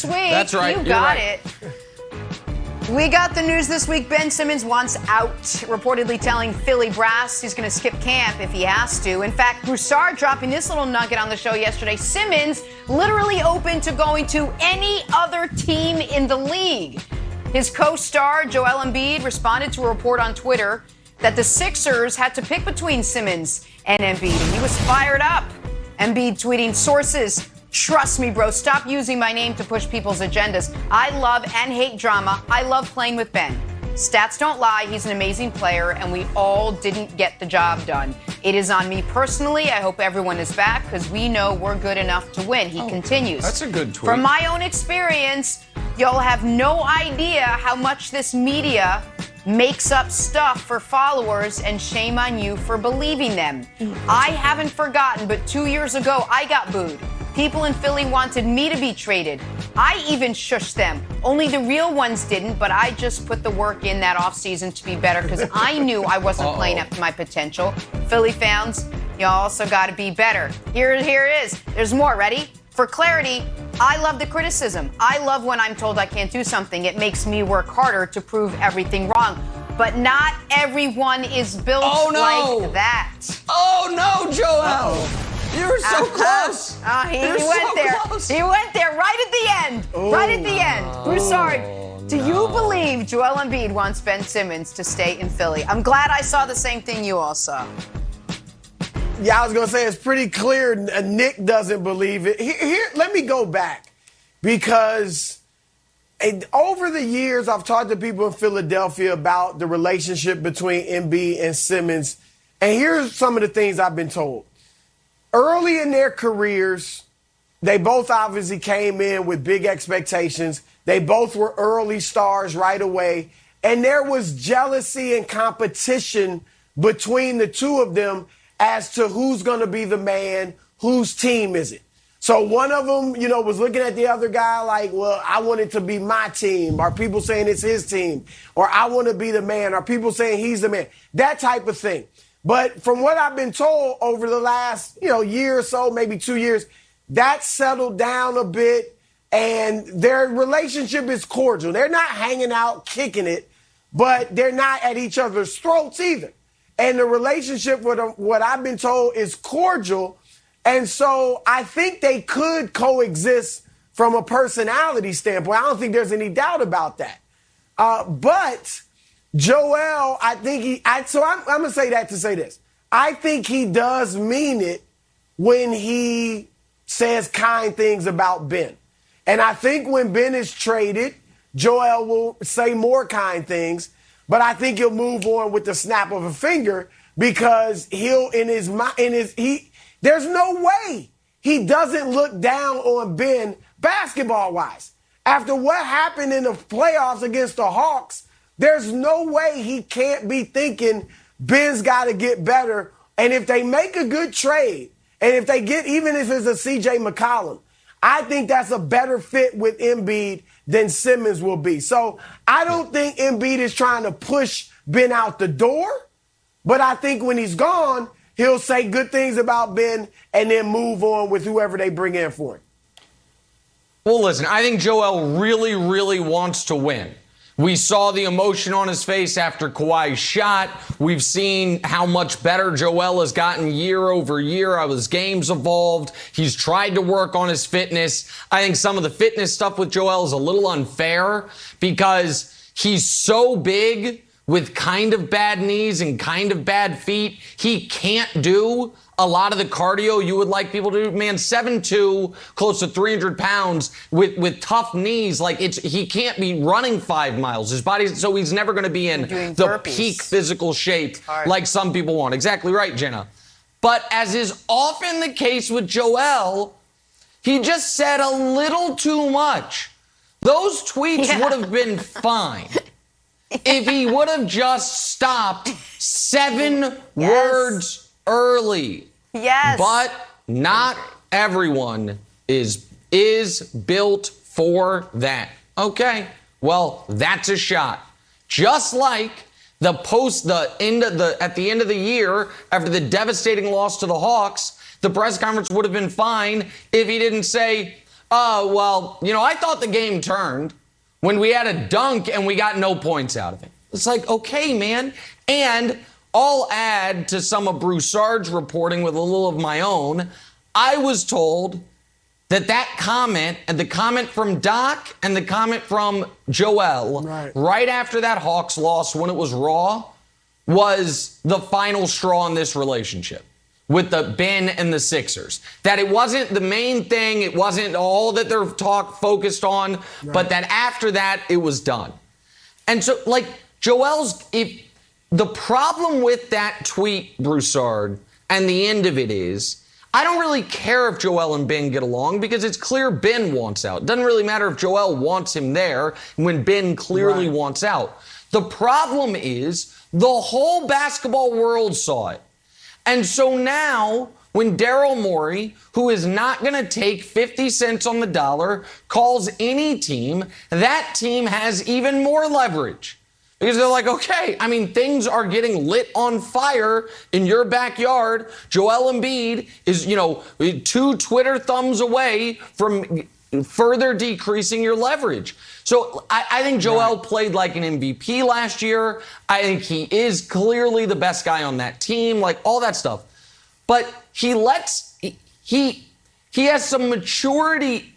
Week. That's right. You got it. We got the news this week. Ben Simmons wants out, reportedly telling Philly brass he's going to skip camp if he has to. In fact, Broussard dropping this little nugget on the show yesterday. Simmons literally open to going to any other team in the league. His co-star, Joel Embiid, responded to a report on Twitter that the Sixers had to pick between Simmons and Embiid, and he was fired up. Embiid tweeting, sources, trust me, bro, stop using my name to push people's agendas. I love and hate drama. I love playing with Ben. Stats don't lie. He's an amazing player, and we all didn't get the job done. It is on me personally. I hope everyone is back because we know we're good enough to win. He continues. That's a good tweet. From my own experience, y'all have no idea how much this media makes up stuff for followers, and shame on you for believing them. I haven't forgotten, but 2 years ago, I got booed. People in Philly wanted me to be traded. I even shushed them. Only the real ones didn't, but I just put the work in that offseason to be better because I knew I wasn't playing up to my potential. Philly fans, you also got to be better. Here it is. There's more. Ready? For clarity, I love the criticism. I love when I'm told I can't do something. It makes me work harder to prove everything wrong. But not everyone is built like that. Oh, no, Joel. You were so close. He went there. Close. He went there right at the end. Right at the end. Broussard, do you believe Joel Embiid wants Ben Simmons to stay in Philly? I'm glad I saw the same thing you all saw. Yeah, I was going to say it's pretty clear Nick doesn't believe it. Here, let me go back because over the years I've talked to people in Philadelphia about the relationship between Embiid and Simmons, and here's some of the things I've been told. Early in their careers, they both obviously came in with big expectations. They both were early stars right away, and there was jealousy and competition between the two of them as to who's going to be the man, whose team is it. So one of them, was looking at the other guy like, well, I want it to be my team. Are people saying it's his team? Or I want to be the man. Are people saying he's the man? That type of thing. But from what I've been told over the last, year or so, maybe 2 years, that settled down a bit and their relationship is cordial. They're not hanging out, kicking it, but they're not at each other's throats either. And the relationship, what I've been told, is cordial. And so I think they could coexist from a personality standpoint. I don't think there's any doubt about that. But Joel, I think I'm going to say that to say this. I think he does mean it when he says kind things about Ben. And I think when Ben is traded, Joel will say more kind things. But I think he'll move on with the snap of a finger because there's no way he doesn't look down on Ben basketball-wise. After what happened in the playoffs against the Hawks, there's no way he can't be thinking Ben's got to get better. And if they make a good trade, and if they get, even if it's a C.J. McCollum, I think that's a better fit with Embiid than Simmons will be. So I don't think Embiid is trying to push Ben out the door, but I think when he's gone, he'll say good things about Ben and then move on with whoever they bring in for him. Well, listen, I think Joel really, really wants to win. We saw the emotion on his face after Kawhi's shot. We've seen how much better Joel has gotten year over year. How his game's evolved. He's tried to work on his fitness. I think some of the fitness stuff with Joel is a little unfair because he's so big with kind of bad knees and kind of bad feet. He can't do a lot of the cardio you would like people to do. Man, 7'2", close to 300 pounds with tough knees. He can't be running 5 miles. His body, so he's never going to be in the peak physical shape like some people want. Exactly right, Jenna. But as is often the case with Joel, he just said a little too much. Those tweets would have been fine if he would have just stopped 7 words early. Yes. But not everyone is built for that. Okay. Well, that's a shot. Just like at the end of the year, after the devastating loss to the Hawks, the press conference would have been fine if he didn't say, Well, I thought the game turned when we had a dunk and we got no points out of it. It's like, okay, man. And I'll add to some of Broussard's reporting with a little of my own. I was told that comment and the comment from Doc and the comment from Joel right after that Hawks loss when it was raw was the final straw in this relationship with the Ben and the Sixers. That it wasn't the main thing, it wasn't all that they're focused on, but that after that, it was done. And so, if the problem with that tweet, Broussard, and the end of it is, I don't really care if Joel and Ben get along because it's clear Ben wants out. It doesn't really matter if Joel wants him there when Ben clearly wants out. The problem is the whole basketball world saw it. And so now when Daryl Morey, who is not going to take 50 cents on the dollar, calls any team, that team has even more leverage. Because they're like, okay, things are getting lit on fire in your backyard. Joel Embiid is, 2 Twitter thumbs away from further decreasing your leverage. So I think Joel played like an MVP last year. I think he is clearly the best guy on that team, all that stuff. But he has some maturity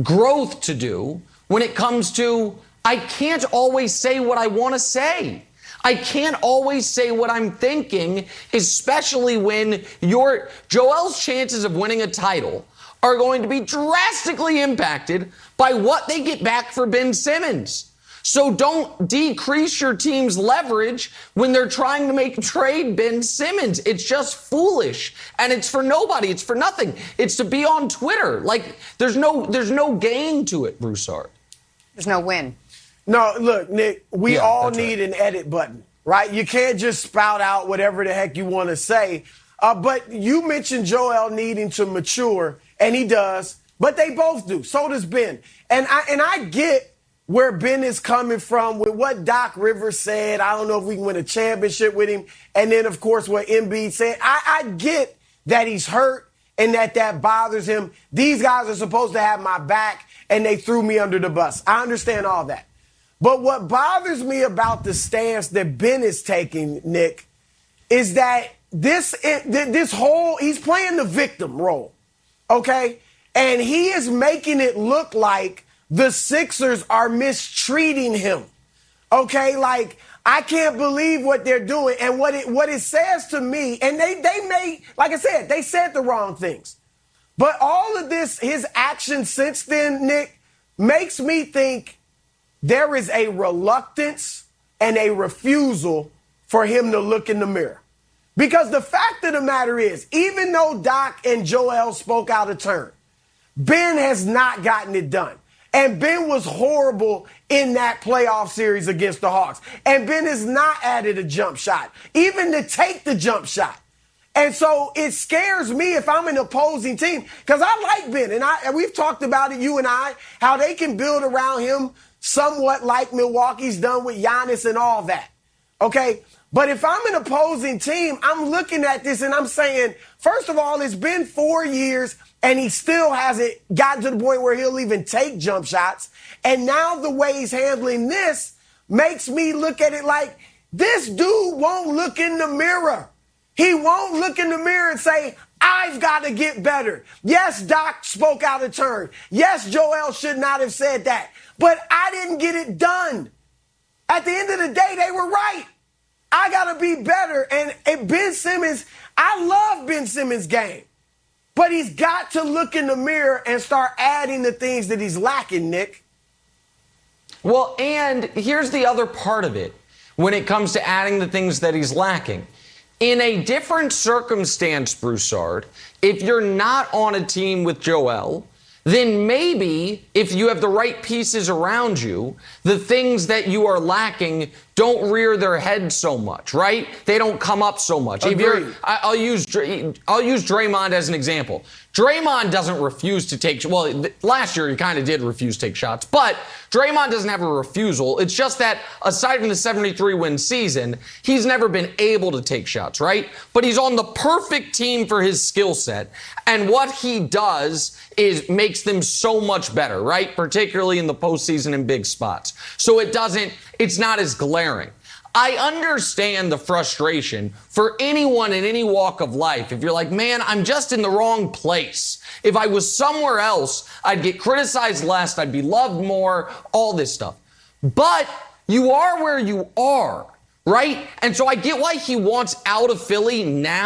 growth to do when it comes to, I can't always say what I want to say. I can't always say what I'm thinking, especially when Joel's chances of winning a title are going to be drastically impacted by what they get back for Ben Simmons. So don't decrease your team's leverage when they're trying to trade Ben Simmons. It's just foolish. And it's for nobody. It's for nothing. It's to be on Twitter. There's no gain to it, Broussard. There's no win. No, look, Nick, we all need an edit button, right? You can't just spout out whatever the heck you want to say. But you mentioned Joel needing to mature, and he does. But they both do. So does Ben. And I get where Ben is coming from with what Doc Rivers said. I don't know if we can win a championship with him. And then, of course, what Embiid said. I get that he's hurt and that bothers him. These guys are supposed to have my back, and they threw me under the bus. I understand all that. But what bothers me about the stance that Ben is taking, Nick, is that he's playing the victim role, okay? And he is making it look like the Sixers are mistreating him, okay? I can't believe what they're doing. And what it says to me, and they may, like I said, they said the wrong things. But all of this, his action since then, Nick, makes me think there is a reluctance and a refusal for him to look in the mirror. Because the fact of the matter is, even though Doc and Joel spoke out of turn, Ben has not gotten it done. And Ben was horrible in that playoff series against the Hawks. And Ben has not added a jump shot, even to take the jump shot. And so it scares me if I'm an opposing team, because I like Ben. And we've talked about it, you and I, how they can build around him somewhat like Milwaukee's done with Giannis and all that. Okay? But if I'm an opposing team, I'm looking at this and I'm saying, first of all, it's been 4 years and he still hasn't gotten to the point where he'll even take jump shots. And now the way he's handling this makes me look at it like this dude won't look in the mirror. He won't look in the mirror and say, I've got to get better. Yes, Doc spoke out of turn. Yes, Joel should not have said that. But I didn't get it done. At the end of the day, they were right. I got to be better. And Ben Simmons, I love Ben Simmons' game. But he's got to look in the mirror and start adding the things that he's lacking, Nick. Well, and here's the other part of it when it comes to adding the things that he's lacking. In a different circumstance, Broussard, if you're not on a team with Joel, then maybe if you have the right pieces around you, the things that you are lacking don't rear their head so much, right? They don't come up so much. Agreed. I'll use Draymond as an example. Draymond doesn't refuse to take, well, last year he kind of did refuse to take shots, but Draymond doesn't have a refusal. It's just that aside from the 73-win season, he's never been able to take shots, right? But he's on the perfect team for his skill set. And what he does is makes them so much better, right? Particularly in the postseason in big spots. So it's not as glaring. I understand the frustration for anyone in any walk of life. If you're like, man, I'm just in the wrong place. If I was somewhere else, I'd get criticized less, I'd be loved more, all this stuff. But you are where you are, right? And so I get why he wants out of Philly now.